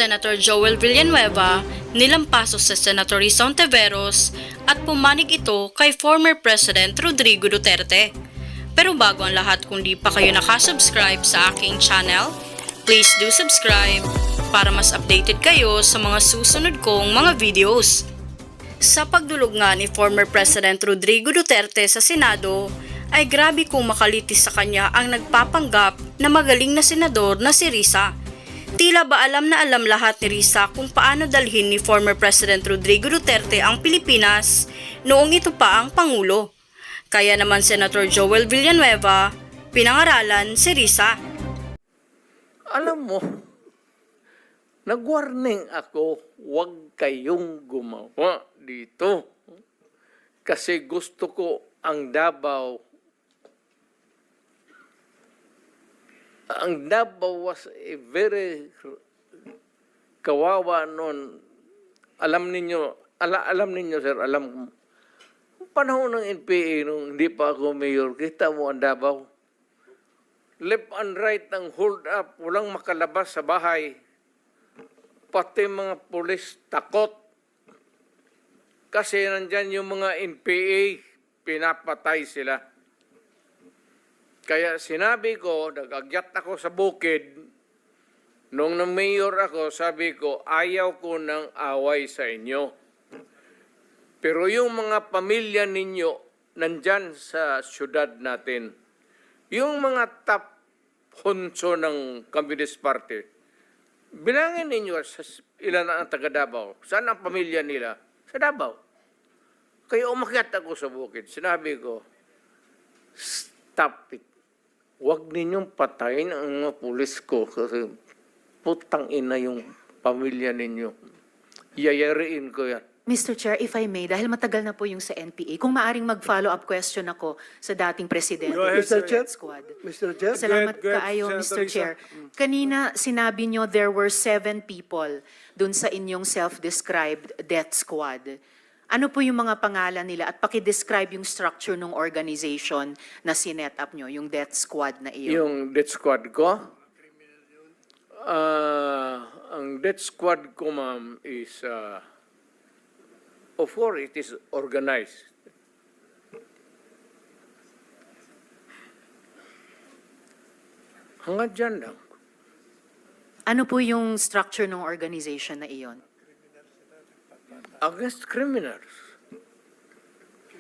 Senator Joel Villanueva nilampaso sa Senator Risa Ontiveros at pumanig ito kay former President Rodrigo Duterte. Pero bago ang lahat, kung di pa kayo nakasubscribe sa aking channel, please do subscribe para mas updated kayo sa mga susunod kong mga videos. Sa pagdulog nga ni former President Rodrigo Duterte sa Senado, ay grabe kung makalitis sa kanya ang nagpapanggap na magaling na senador na si Risa. Tila ba alam na alam lahat ni Risa kung paano dalhin ni former President Rodrigo Duterte ang Pilipinas noong ito pa ang Pangulo. Kaya naman Senator Joel Villanueva, pinangaralan si Risa. Alam mo, nag-warning ako, huwag kayong gumawa dito. Kasi gusto ko ang Davao. Ang Davao was a very kawawa noon. Alam ninyo sir, alam panahon ng NPA nung hindi pa ako mayor, kita mo ang Davao. Left and right ang hold up, walang makalabas sa bahay. Pati mga pulis takot. Kasi nandyan yung mga NPA, pinapatay sila. Kaya sinabi ko, nag-agyat ako sa bukid, nung na-mayor ako, sabi ko, ayaw ko ng away sa inyo. Pero yung mga pamilya ninyo, nandyan sa syudad natin, yung mga top hunso ng Communist Party, bilangin ninyo sa ilan ang taga Davao. Saan ang pamilya nila? Sa Davao. Kaya umakyat ako sa bukid. Sinabi ko, stop it. Huwag ninyong patayin ang mga pulis ko kasi putang ina yung pamilya ninyo. Yayariin ko yan. Mr. Chair, if I may, dahil matagal na po yung sa NPA, kung maaring mag-follow-up question ako sa dating presidente Go ahead, Mr. Chair. Squad. Mr. Chair. Salamat Go ahead, kaayo, Senator Mr. Chair. Risa. Kanina sinabi nyo there were 7 people dun sa inyong self-described death squad. Ano po yung mga pangalan nila at paki-describe yung structure ng organization na sinet up nyo, yung death squad na iyon? Yung death squad ko? Ang death squad ko, ma'am, is, of course, it is organized. Hanggang dyan lang. Ano po yung structure ng organization na iyon? Against criminals.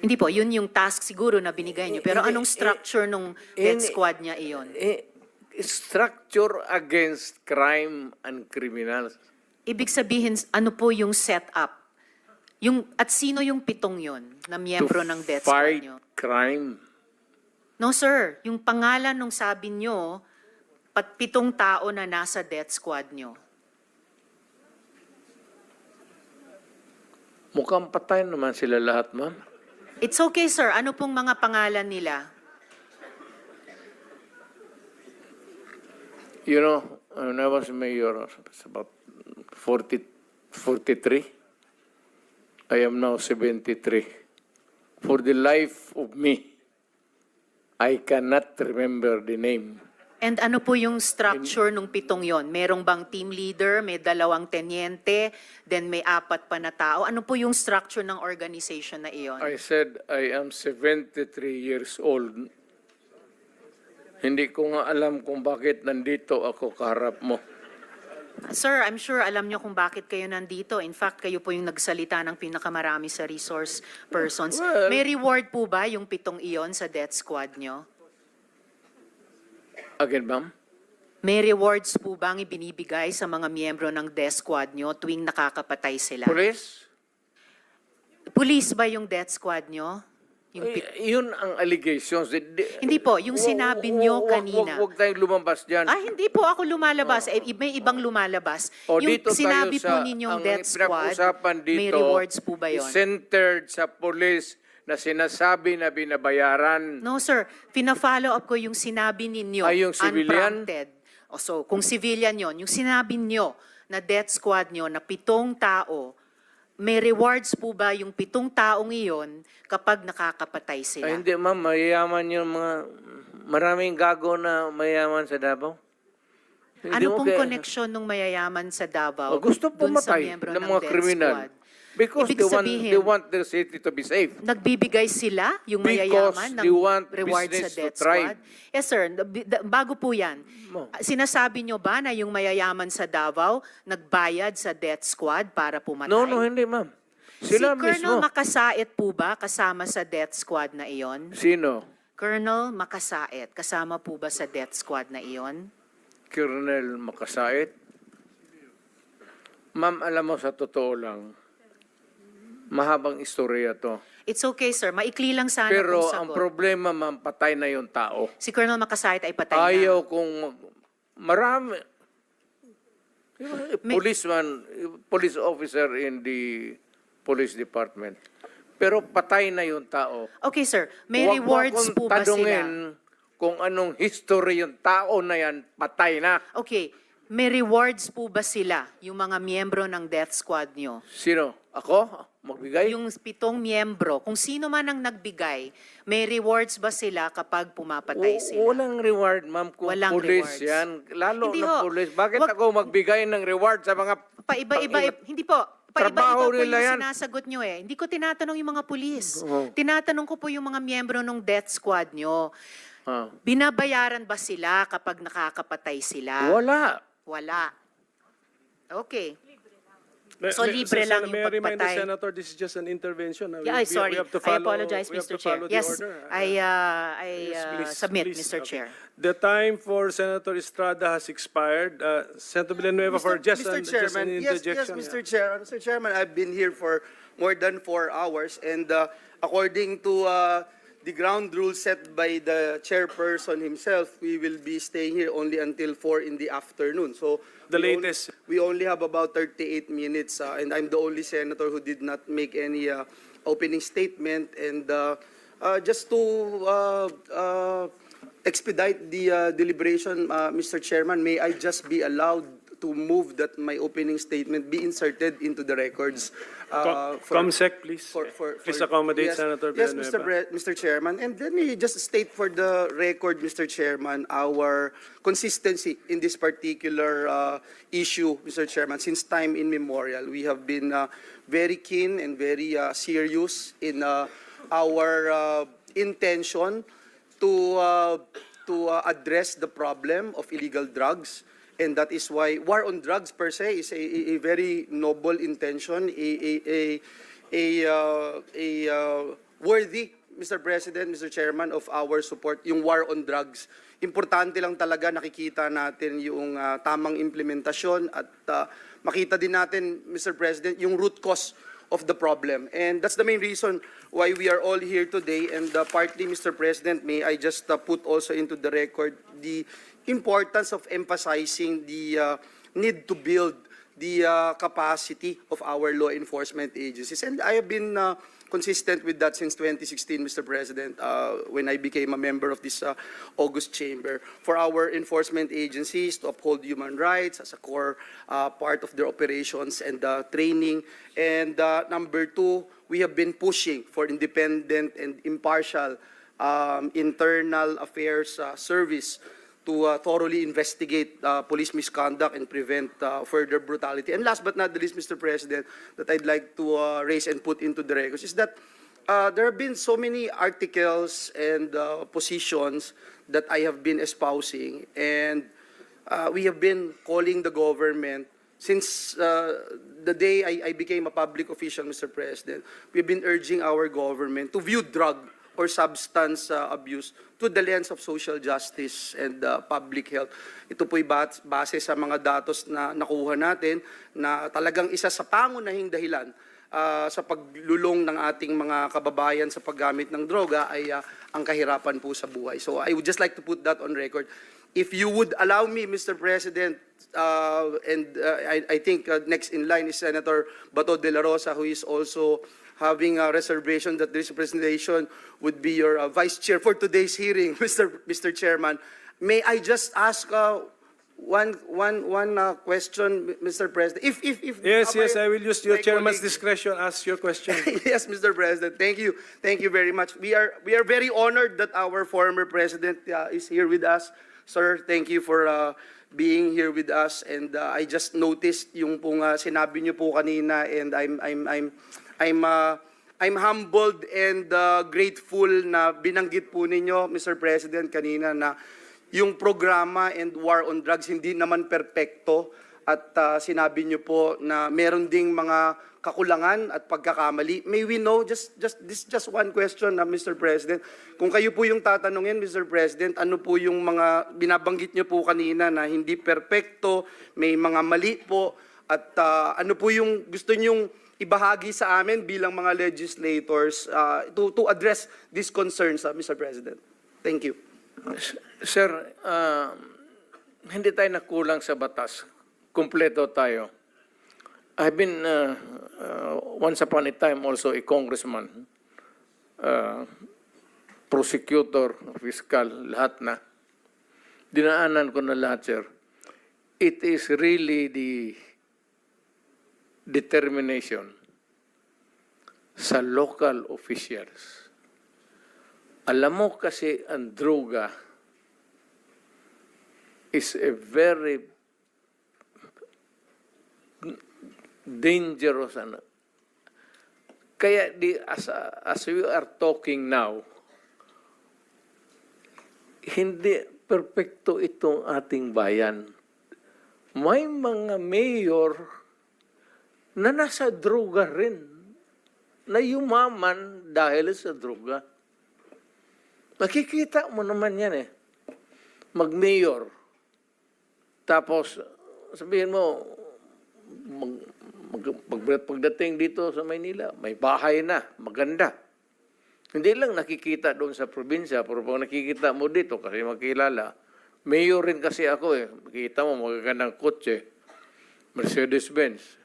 Hindi po, yun yung task siguro na binigay niyo. Pero anong structure ng death squad niya iyon? Structure against crime and criminals. Ibig sabihin, ano po yung setup? At sino yung 7 yon na miyembro ng death squad Fight niyo? crime. No sir, yung pangalan nung sabi niyo, 7 tao na nasa death squad niyo. Mukhang patay naman sila lahat, ma'am. It's okay sir, ano pong mga pangalan nila? You know, when I was mayor, it's about 43. I am now 73. For the life of me, I cannot remember the name. And ano po yung structure nung 7 yon? Merong bang team leader, may 2 tenyente, then may 4 pa na tao? Ano po yung structure ng organization na iyon? I said I am 73 years old. Hindi ko nga alam kung bakit nandito ako kaharap mo. Sir, I'm sure alam nyo kung bakit kayo nandito. In fact, kayo po yung nagsalita ng pinakamarami sa resource persons. Well, May reward po ba yung 7 iyon sa death squad nyo? Again, ma'am? May rewards po bang ibinibigay sa mga miyembro ng death squad nyo tuwing nakakapatay sila? Police? Police ba yung death squad nyo? Yung Yun ang allegations. Hindi po, yung sinabi nyo kanina. Huwag tayong lumabas dyan. Hindi po ako lumalabas. May ibang lumalabas. O, Yung dito sinabi tayo po sa- ninyong ang death squad, pinag-usapan may dito rewards po ba yun? is centered sa police na sinasabi na binabayaran. No, sir. Pina-follow up ko yung sinabi ninyo. Ay, yung civilian? Unprompted. So, kung civilian yon, yung sinabi nyo na death squad nyo na 7 tao, may rewards po ba yung 7 taong iyon kapag nakakapatay sila? Ay, hindi, ma'am. Mayayaman yung mga... Maraming gago na mayaman sa Davao. Ano pong okay. koneksyon ng mayayaman sa Davao Gusto dun sa pumatay miyembro ng ng mga death kriminal. squad? Because Ibig they want their city to be safe. Nagbibigay sila, yung Because mayayaman, they want ng reward sa business to death thrive. squad? Yes, sir. Bago po yan, Mo. sinasabi nyo ba na yung mayayaman sa Davao nagbayad sa death squad para pumatay? No, hindi, ma'am. Si Sila Colonel mismo. Makasait po ba kasama sa death squad na iyon? Sino? Colonel Makasait, kasama po ba sa death squad na iyon? Colonel Makasait? Ma'am, alam mo, sa totoo lang, mahabang istorya to. It's okay, sir. Maikli lang sana Pero kung ang sagot. problema, ma'am, patay na yung tao. Si Colonel Makasait ay patay na. Ayaw kong marami. Police officer in the police department. Pero patay na yung tao. Okay, sir. May Huwag mo rewards akong po ba sila? tanungin kung anong history yung tao na yan, patay na. Okay. May rewards po ba sila, yung mga miyembro ng death squad nyo? Sino? Ako? Magbigay? Yung 7 miyembro, kung sino man ang nagbigay, may rewards ba sila kapag pumapatay sila? Walang reward, ma'am, kung Walang police rewards. yan. Lalo Hindi na ho. police. Bakit Wag- ako magbigay ng reward sa mga... Hindi po. Trabaho Paiba-iba po nila yung yan. sinasagot nyo eh. Hindi ko tinatanong yung mga pulis. Oo. Tinatanong ko po yung mga miyembro ng death squad nyo. Ah. Binabayaran ba sila kapag nakakapatay sila? Wala. Wala. Okay. So, libre lang yung May I remind the pagpatay. Senator, this is just an intervention. Yeah, sorry. We have to I follow, apologize, we have Mr. to Chair. follow the Yes, order. I Yes, please, submit, please. Mr. Okay. Chair. The time for Senator Estrada has expired. Senator Villanueva for just an interjection. Mr. Chair. Mr. Chairman, I've been here for more than 4 hours, and according to the ground rules set by the chairperson himself, we will be staying here only until 4 in the afternoon. So The we latest. we only have about 38 minutes, and I'm the only senator who did not make any opening statement. And just to expedite the deliberation, Mr. Chairman, may I just be allowed to move that my opening statement be inserted into the records? Comsec, please. Please accommodate Yes, Senator yes, Villanueva. Mr. Chairman. And let me just state for the record, Mr. Chairman, our consistency in this particular issue, Mr. Chairman. Since time immemorial, we have been very keen and very serious in our intention to address the problem of illegal drugs. And that is why war on drugs per se is a very noble intention, worthy, Mr. President, Mr. Chairman, of our support, yung war on drugs. Importante lang talaga nakikita natin yung tamang implementasyon at makita din natin, Mr. President, yung root cause of the problem. And that's the main reason why we are all here today. And partly, Mr. President, may I just put also into the record the importance of emphasizing the need to build the capacity of our law enforcement agencies. And I have been consistent with that since 2016, Mr. President, when I became a member of this August Chamber, for our enforcement agencies to uphold human rights as a core part of their operations and training. And number 2, we have been pushing for independent and impartial internal affairs service to thoroughly investigate police misconduct and prevent further brutality. And last but not the least, Mr. President, that I'd like to raise and put into the records is that there have been so many articles and positions that I have been espousing, and we have been calling the government since the day I became a public official, Mr. President. We've been urging our government to view drug or substance abuse to the lens of social justice and public health. Ito po'y base sa mga datos na nakuha natin na talagang isa sa pangunahing dahilan sa paglulong ng ating mga kababayan sa paggamit ng droga ay ang kahirapan po sa buhay. So I would just like to put that on record. If you would allow me, Mr. President, and I think next in line is Senator Bato de la Rosa, who is also having a reservation that this presentation would be your vice chair for today's hearing, Mr. Chairman. May I just ask one question, Mr. President? If Yes, I will use your my chairman's colleague- discretion. Ask your question. Yes, Mr. President. Thank you very much. We are very honored that our former president is here with us, sir. Thank you for being here with us, and I just noticed yung pong sinabi niyo po kanina, and I'm humbled and grateful na binanggit po ninyo, Mr. President, kanina na yung programa and war on drugs hindi naman perpekto, at sinabi niyo po na meron ding mga kakulangan at pagkakamali. May we know, just one question, Mr. President. Kung kayo po yung tatanungin, Mr. President, ano po yung mga binabanggit niyo po kanina na hindi perpekto, may mga mali po, at ano po yung gusto niyong ibahagi sa amin bilang mga legislators to address these concerns, Mr. President? Thank you. Sir, hindi tayo nakulang sa batas. Kumpleto tayo. I've been, once upon a time, also a congressman, prosecutor, fiscal, lahat na. Dinaanan ko na lahat, sir. It is really the determination sa local officials. Alam mo kasi ang droga is a very dangerous. Kaya as we are talking now, hindi perpekto itong ating bayan. May mga mayor na nasa droga rin, na yumaman dahil sa droga. Makikita mo naman yan eh. Mag-mayor. Tapos, sabihin mo, pagdating dito sa Maynila, may bahay na, maganda. Hindi lang nakikita doon sa probinsya, pero pag nakikita mo dito, kasi makilala, mayor rin kasi ako eh. Makikita mo, magagandang kotse, Mercedes-Benz.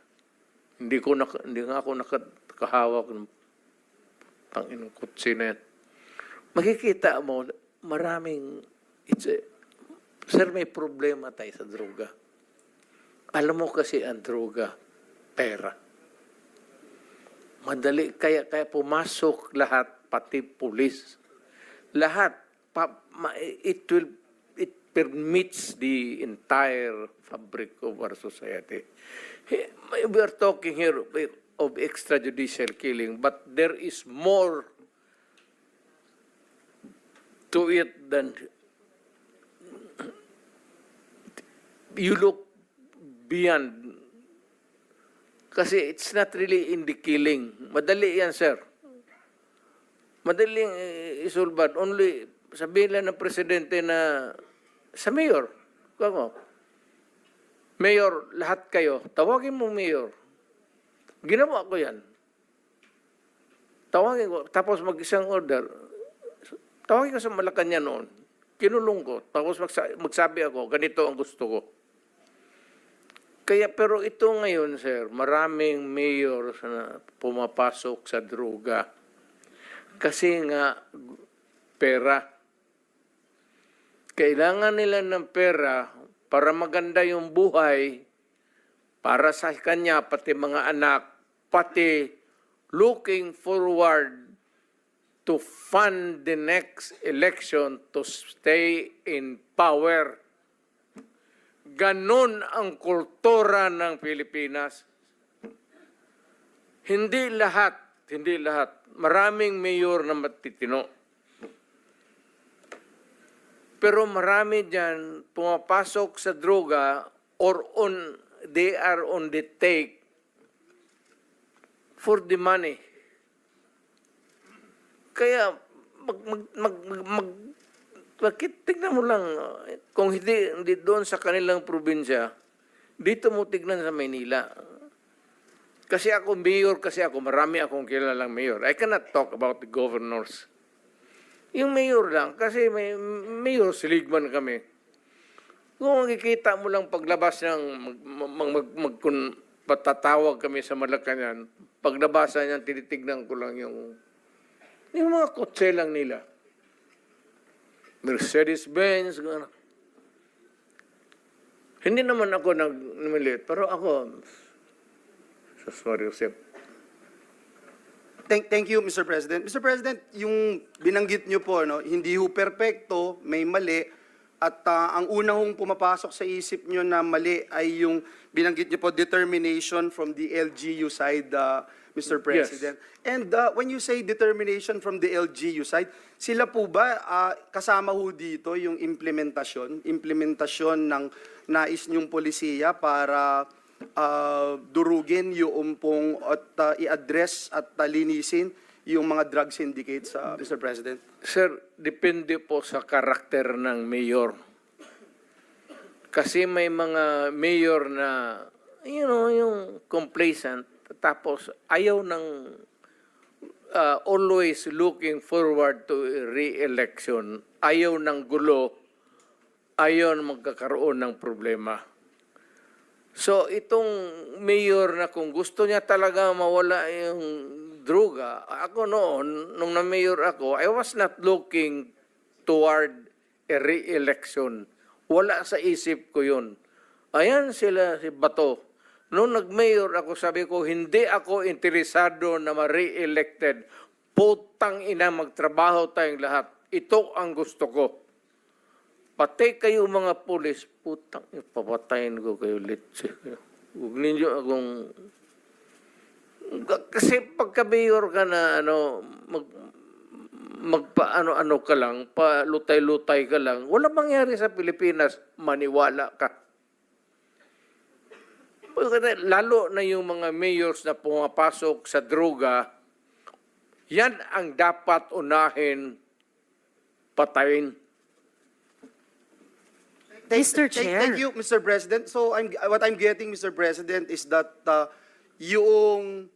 Hindi nga ako nakahawak ng tanginong kotse na yan. Makikita mo, maraming, sir, may problema tayo sa droga. Alam mo kasi ang droga, pera. Madali, kaya pumasok lahat, pati pulis. Lahat, it permits the entire fabric of our society. We are talking here of extrajudicial killing, but there is more to it than you look beyond. Kasi it's not really in the killing. Madali yan, sir. Madaling isulbad. Only sabihin lang ng presidente na sa mayor. Kako. Mayor, lahat kayo. Tawagin mo mayor. Ginawa ko yan. Tawagin ko. Tapos mag-isang order. Tawagin ko sa Malacanang noon. Kinulong ko. Tapos magsabi ako, ganito ang gusto ko. Kaya, pero ito ngayon, sir, maraming mayor na pumapasok sa droga. Kasi nga, pera. Kailangan nila ng pera para maganda yung buhay, para sa kanya, pati mga anak, pati looking forward to fund the next election to stay in power. Ganon ang kultura ng Pilipinas. Hindi lahat. Maraming mayor na matitino. Pero marami dyan pumapasok sa droga or they are on the take for the money. Kaya tignan mo lang, kung hindi doon sa kanilang probinsya, dito mo tignan sa Maynila. Kasi ako, mayor kasi ako, marami akong kilalang mayor. I cannot talk about the governors. Yung mayor lang, kasi may mayor, siligman kami. Kung makikita mo lang paglabas ng patatawag kami sa Malacanang, paglabasan niyan, tinitignan ko lang yung mga kotse lang nila. Mercedes-Benz. Hindi naman ako nagmilit, pero ako, sorry, Joseph. Thank you, Mr. President. Mr. President, yung binanggit niyo po, no, hindi ho perpekto, may mali, At ang unang pumapasok sa isip nyo na mali ay yung binanggit nyo po, determination from the LGU side, Mr. President. And when you say determination from the LGU side, sila po ba kasama ho dito yung implementasyon ng nais nyong polisiya para durugin yung pong at i-address at linisin yung mga drug syndicates, Mr. President? Sir, depende po sa karakter ng mayor. Kasi may mga mayor na, yung complacent, tapos ayaw ng always looking forward to re-election, ayaw ng gulo, ayaw na magkakaroon ng problema. So itong mayor na kung gusto niya talaga mawala yung droga, ako noon, nung na-mayor ako, I was not looking toward a re-election. Wala sa isip ko yun. Ayan sila, si Bato. Nung nag-mayor ako, sabi ko, hindi ako interesado na ma-re-elected. Putang ina, magtrabaho tayong lahat. Ito ang gusto ko. Pati kayo mga pulis, putang, papatayin ko kayo litsi. Huwag ninyo akong... Kasi pagka-mayor ka na, magpa-ano-ano ka lang, pa-lutay-lutay ka lang, wala mangyari sa Pilipinas, maniwala ka. Lalo na yung mga mayors na pumapasok sa droga, yan ang dapat unahin patayin. Mr. Chair. Thank you, Mr. President. So what I'm getting, Mr. President, is that yung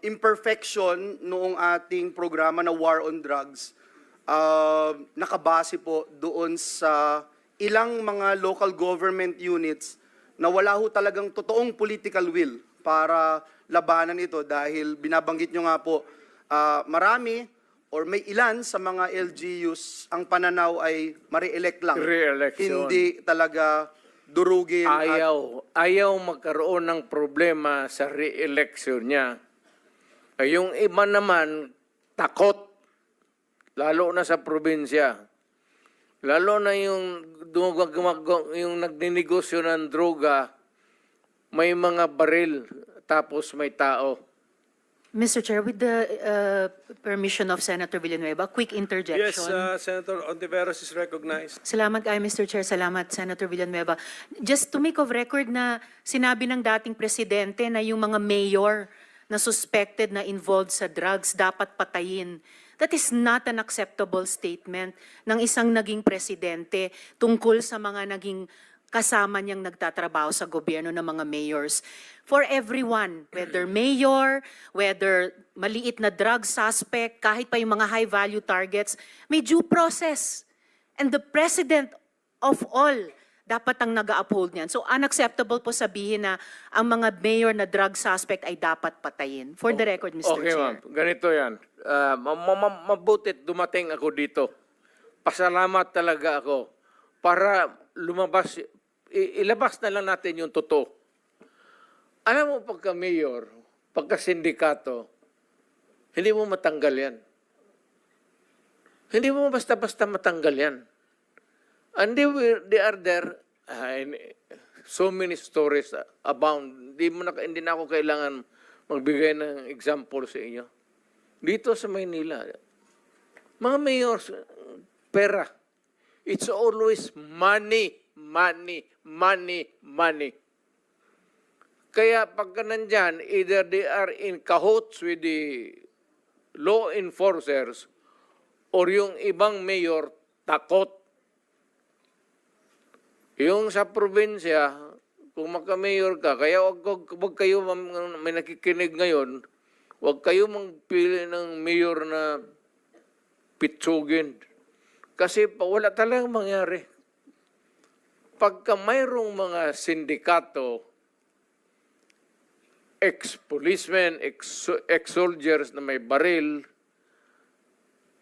imperfection noong ating programa na War on Drugs, nakabase po doon sa ilang mga local government units na wala ho talagang totoong political will para labanan ito dahil binabanggit nyo nga po, marami or may ilan sa mga LGUs ang pananaw ay ma-re-elect lang. Re-election. Hindi talaga durugin. Ayaw magkaroon ng problema sa re-election niya. Yung iba naman, takot. Lalo na sa probinsya. Lalo na yung nagninegosyo ng droga, may mga baril, tapos may tao. Mr. Chair, with the permission of Senator Villanueva, quick interjection. Yes, Senator Ontiveros is recognized. Salamat kay Mr. Chair. Salamat, Senator Villanueva. Just to make of record na sinabi ng dating presidente na yung mga mayor na suspected na involved sa drugs dapat patayin. That is not an acceptable statement ng isang naging presidente tungkol sa mga naging kasama niyang nagtatrabaho sa gobyerno ng mga mayors. For everyone, whether mayor, whether maliit na drug suspect, kahit pa yung mga high-value targets, may due process. And the president of all, dapat ang nag-uphold niyan. So unacceptable po sabihin na ang mga mayor na drug suspect ay dapat patayin. For the record, Mr. Okay, Chair. ma'am. Ganito yan. Mabutit dumating ako dito. Pasalamat talaga ako para lumabas, ilabas na lang natin yung totoo. Alam mo, pagka-mayor, pagka-sindikato, hindi mo matanggal yan. Hindi mo basta-basta matanggal yan. And they are there, so many stories abound. Hindi na ako kailangan magbigay ng example sa inyo. Dito sa Maynila, mga mayors, pera. It's always money, money, money, money. Kaya pagka nandyan, either they are in cahoots with the law enforcers or yung ibang mayor takot. Yung sa probinsya, kung magka-mayor ka, kaya wag kayo, may nakikinig ngayon, wag kayo magpili ng mayor na pitsugin. Kasi wala talagang mangyari. Pagka mayroong mga sindikato, ex-policemen, ex-soldiers na may baril,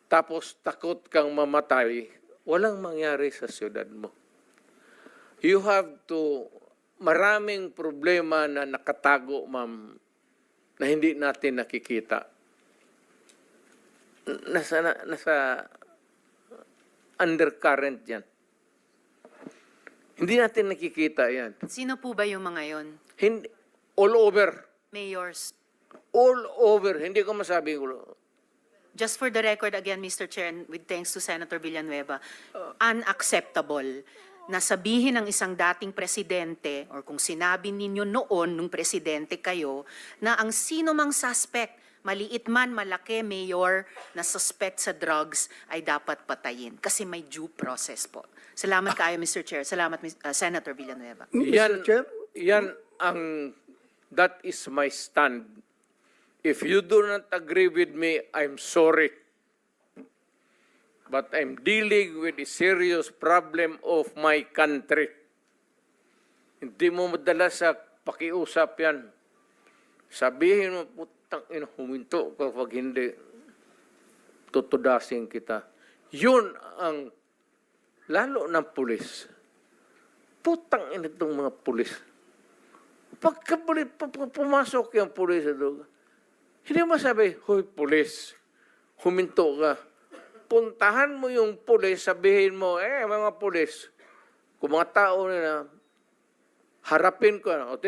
tapos takot kang mamatay, walang mangyari sa siyudad mo. You have to, maraming problema na nakatago, ma'am, na hindi natin nakikita. Nasa undercurrent yan. Hindi natin nakikita yan. Sino po ba yung mga yon? Hindi, all over. Mayors. All over. Hindi ko masabi. Just for the record again, Mr. Chair, and with thanks to Senator Villanueva, unacceptable na sabihin ng isang dating presidente or kung sinabi ninyo noon nung presidente kayo na ang sino mang suspect, maliit man, malaki, mayor, na suspect sa drugs ay dapat patayin kasi may due process po. Salamat kayo, Mr. Chair. Salamat, Senator Villanueva. Yan, yan that is my stand. If you do not agree with me, I'm sorry. But I'm dealing with a serious problem of my country. Hindi mo madala sa pakiusap yan. Sabihin mo, putang ina, huminto kapag hindi, tutudasin kita. Yun ang, lalo ng pulis. Putang ina itong mga pulis. Pagka pumasok yung pulis sa droga, hindi mo sabi, hoy pulis, huminto ka. Puntahan mo yung pulis, sabihin mo, mga pulis, kung mga tao na harapin ko, o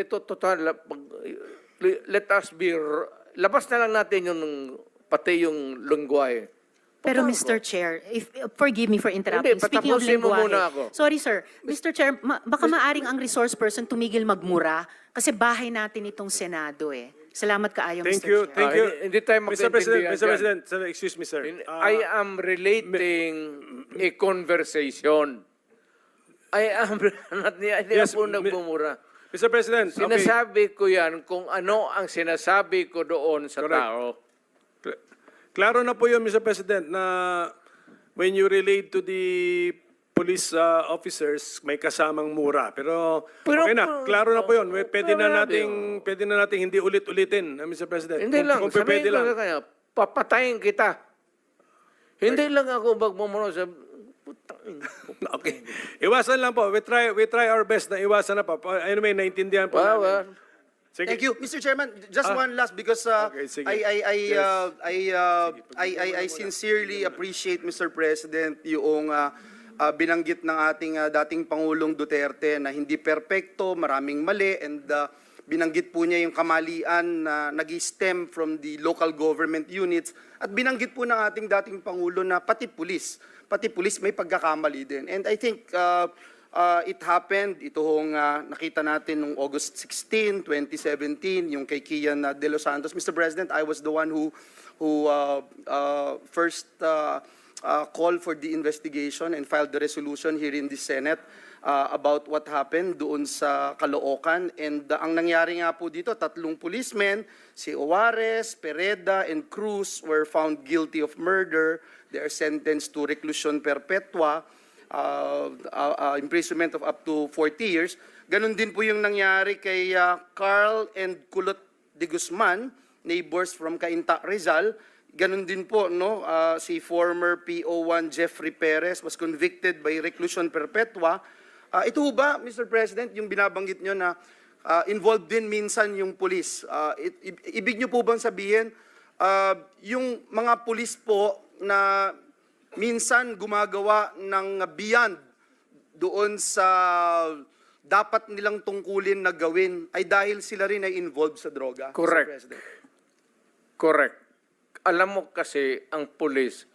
let us be, labas na lang natin yung, pati yung lungwahe. Pero Mr. Chair, forgive me for interrupting. Hindi, Speaking of patapusin mo lengguwahe, muna ako. sorry sir, Mr. Chair, baka maaring ang resource person tumigil magmura kasi bahay natin itong Senado eh. Salamat kaayo, Thank Mr. you, Chair. thank you. Hindi tayo Mr. President, magkaintindihan Mr. dyan. President, sir, excuse me, sir. I am relating a conversation. I am, hindi Yes, ako nagbumura. Mr. President, okay. Sinasabi ko yan kung ano ang sinasabi ko doon sa Correct. tao. Klaro na po yun, Mr. President, na when you relate to the police officers, may kasamang mura. Pero okay na, klaro na po yun. Pwede na nating hindi ulit-ulitin, Mr. President. Hindi lang, Kung pwede sabihin ko lang. sa kanya, papatayin kita. Hindi lang ako magmumuno sa... Okay. Iwasan lang po. We try our best na iwasan na po. Anyway, naintindihan po namin. Sige. Thank you, Mr. Chairman. Just one last because Okay, sige. I sincerely appreciate, Mr. President, yung binanggit ng ating dating Pangulong Duterte na hindi perpekto, maraming mali, and binanggit po niya yung kamalian na nag-stem from the local government units, at binanggit po ng ating dating Pangulo na pati pulis may pagkakamali din. And I think it happened, ito hong nakita natin noong August 16, 2017, yung kay Kian De Los Santos. Mr. President, I was the one who first called for the investigation and filed the resolution here in the Senate about what happened doon sa Caloocan. And ang nangyari nga po dito, 3 policemen, si Juarez, Pereda, and Cruz were found guilty of murder. They are sentenced to reclusion perpetua, imprisonment of up to 40 years. Ganon din po yung nangyari kay Carl and Kulot de Guzman, neighbors from Cainta, Rizal. Ganon din po, no, si former PO1 Jeffrey Perez was convicted by reclusion perpetua. Ito ba, Mr. President, yung binabanggit nyo na involved din minsan yung pulis? Ibig nyo po bang sabihin, yung mga pulis po na minsan gumagawa ng beyond doon sa dapat nilang tungkulin na gawin ay dahil sila rin ay involved sa droga? Correct. Mr. President. Correct. Alam mo kasi, ang pulis,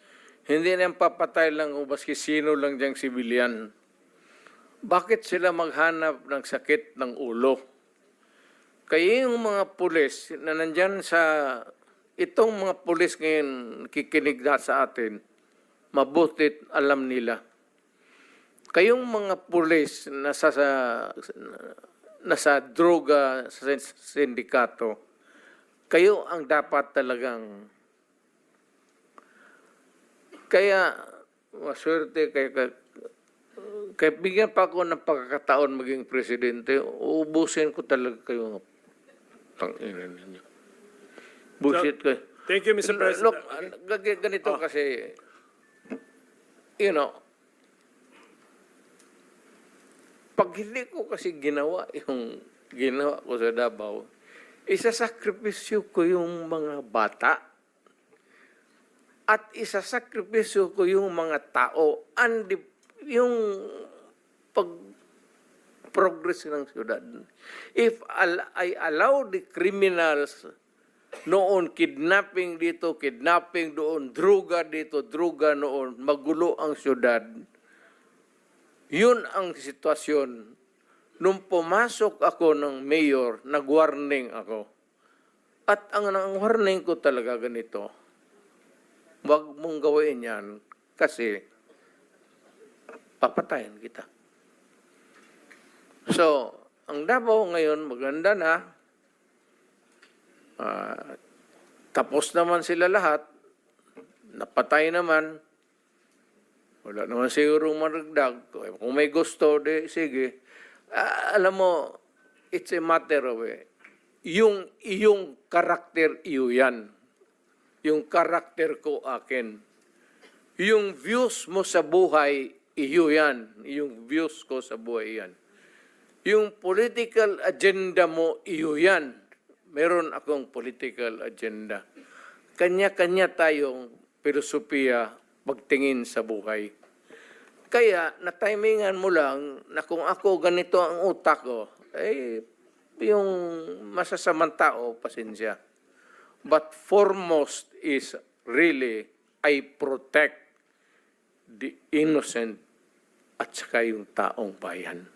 hindi na papatay lang o baski sino lang diyang sibilyan. Bakit sila maghanap ng sakit ng ulo? Kaya yung mga pulis na nandyan sa, itong mga pulis ngayon kikinig na sa atin, mabutit alam nila. Kayong mga pulis na nasa droga sa sindikato, kayo ang dapat talagang, kaya maswerte kaya bigyan pa ako ng pagkakataon maging presidente, uubusin ko talaga kayo. Tangina ninyo. Bullshit kayo. Thank you, Mr. President. Look, ganito kasi, you know, pag hindi ko kasi ginawa yung ginawa ko sa Davao, isasakripisyo ko yung mga bata at isasakripisyo ko yung mga tao. And yung progress ng syudad. If I allow the criminals noon, kidnapping dito, kidnapping doon, druga dito, druga noon, magulo ang syudad, yun ang sitwasyon. Nung pumasok ako ng mayor, nag-warning ako. At ang warning ko talaga ganito, huwag mong gawin yan kasi papatayin kita. So, ang Davao ngayon, maganda na. Tapos naman sila lahat. Napatay naman. Wala naman siguro maragdag. Kung may gusto, sige. Alam mo, it's a matter of yung iyong karakter, iyo yan. Yung karakter ko akin. Yung views mo sa buhay, iyo yan. Yung views ko sa buhay yan. Yung political agenda mo, iyo yan. Meron akong political agenda. Kanya-kanya tayong filosofiya pagtingin sa buhay. Kaya, na-timingan mo lang na kung ako ganito ang utak ko, yung masasamang tao, pasensya. But foremost is really, I protect the innocent at saka yung taong bayan.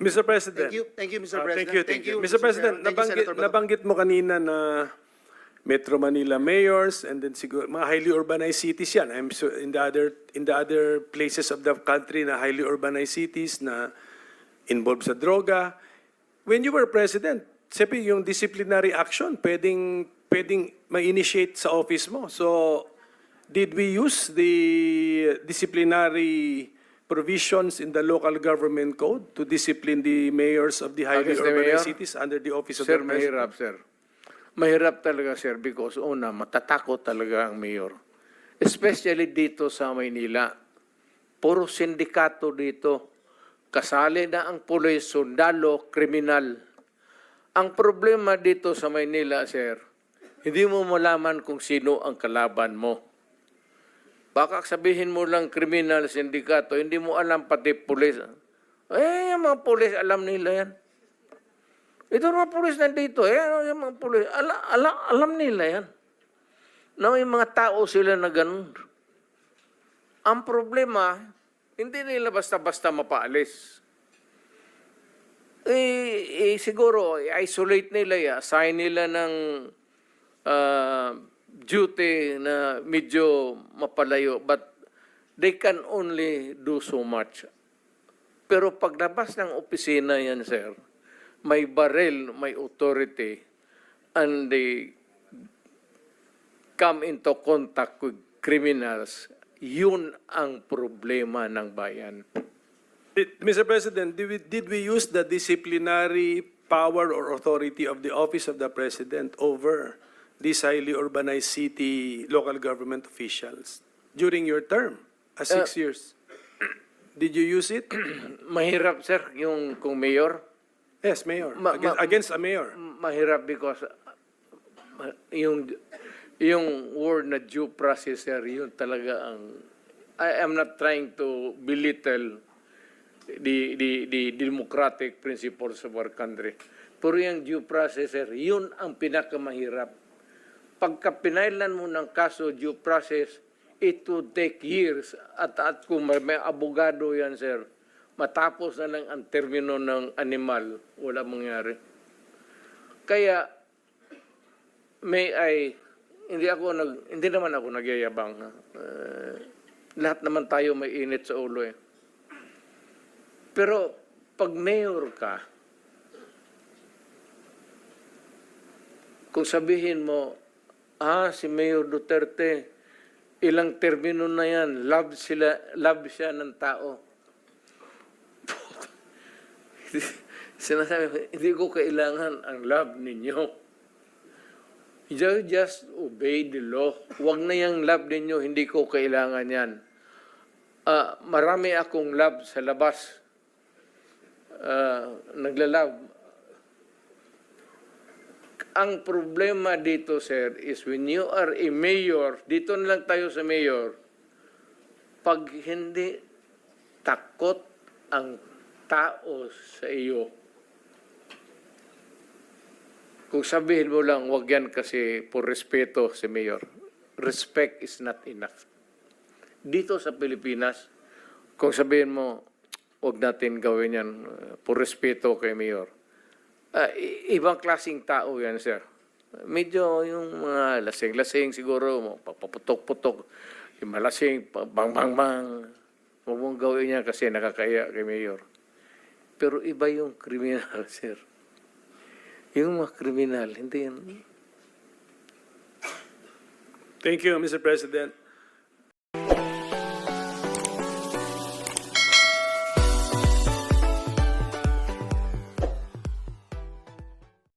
Mr. President. Thank you, Mr. President. Thank you. Mr. President, Thank you, Senator Bato. nabanggit mo kanina na Metro Manila mayors and then siguro mga highly urbanized cities yan. I'm sure in the other places of the country na highly urbanized cities na involved sa droga. When you were president, siyempre yung disciplinary action pwedeng ma-initiate sa office mo. So, did we use the disciplinary provisions in the local government code to discipline the mayors of the highly Against the urbanized mayor? cities under the office of Sir, the president? mahirap, sir. Mahirap talaga, sir, because una, matatakot talaga ang mayor. Especially dito sa Maynila. Puro sindikato dito. Kasali na ang pulis, sundalo, kriminal. Ang problema dito sa Maynila, sir, hindi mo malaman kung sino ang kalaban mo. Baka sabihin mo lang kriminal, sindikato, hindi mo alam pati pulis. Yung mga pulis, alam nila yan. Ito mga pulis nandito, yung mga pulis, alam nila yan. Na may mga tao sila na ganun. Ang problema, hindi nila basta-basta mapaalis. Siguro, isolate nila yan, assign nila ng duty na medyo mapalayo, but they can only do so much. Pero paglabas ng opisina yan, sir, may baril, may authority, and they come into contact with criminals, yun ang problema ng bayan. Mr. President, did we use the disciplinary power or authority of the office of the president over these highly urbanized city local government officials during your term as 6 years? Did you use it? Mahirap, sir, yung kung mayor. Yes, mayor. Against a mayor. Mahirap because yung word na due process, sir, yun talaga ang... I am not trying to belittle the democratic principles of our country. Pero yung due process, sir, yun ang pinakamahirap. Pagka pinailan mo ng kaso due process, it would take years. At kung may abogado yan, sir, matapos na lang ang termino ng animal, wala mangyari. Kaya, hindi naman ako nagyayabang. Lahat naman tayo may init sa ulo eh. Pero, pag mayor ka, kung sabihin mo, si Mayor Duterte, ilang termino na yan, love siya ng tao. Sinasabi ko, hindi ko kailangan ang love ninyo. You just obey the law. Huwag na yung love ninyo, hindi ko kailangan yan. Marami akong love sa labas. Naglalove. Ang problema dito, sir, is when you are a mayor, dito na lang tayo sa mayor, pag hindi takot ang tao sa iyo, kung sabihin mo lang, wag yan kasi por respeto si Mayor. Respect is not enough. Dito sa Pilipinas, kung sabihin mo, wag natin gawin yan por respeto kay Mayor. Ibang klaseng tao yan, sir. Medyo yung mga lasing-lasing siguro, papaputok-putok, yung malasing, bang-bang-bang. Huwag mong gawin yan kasi nakakaya kay Mayor. Pero iba yung kriminal, sir. Yung mga kriminal, hindi yan. Thank you, Mr. President.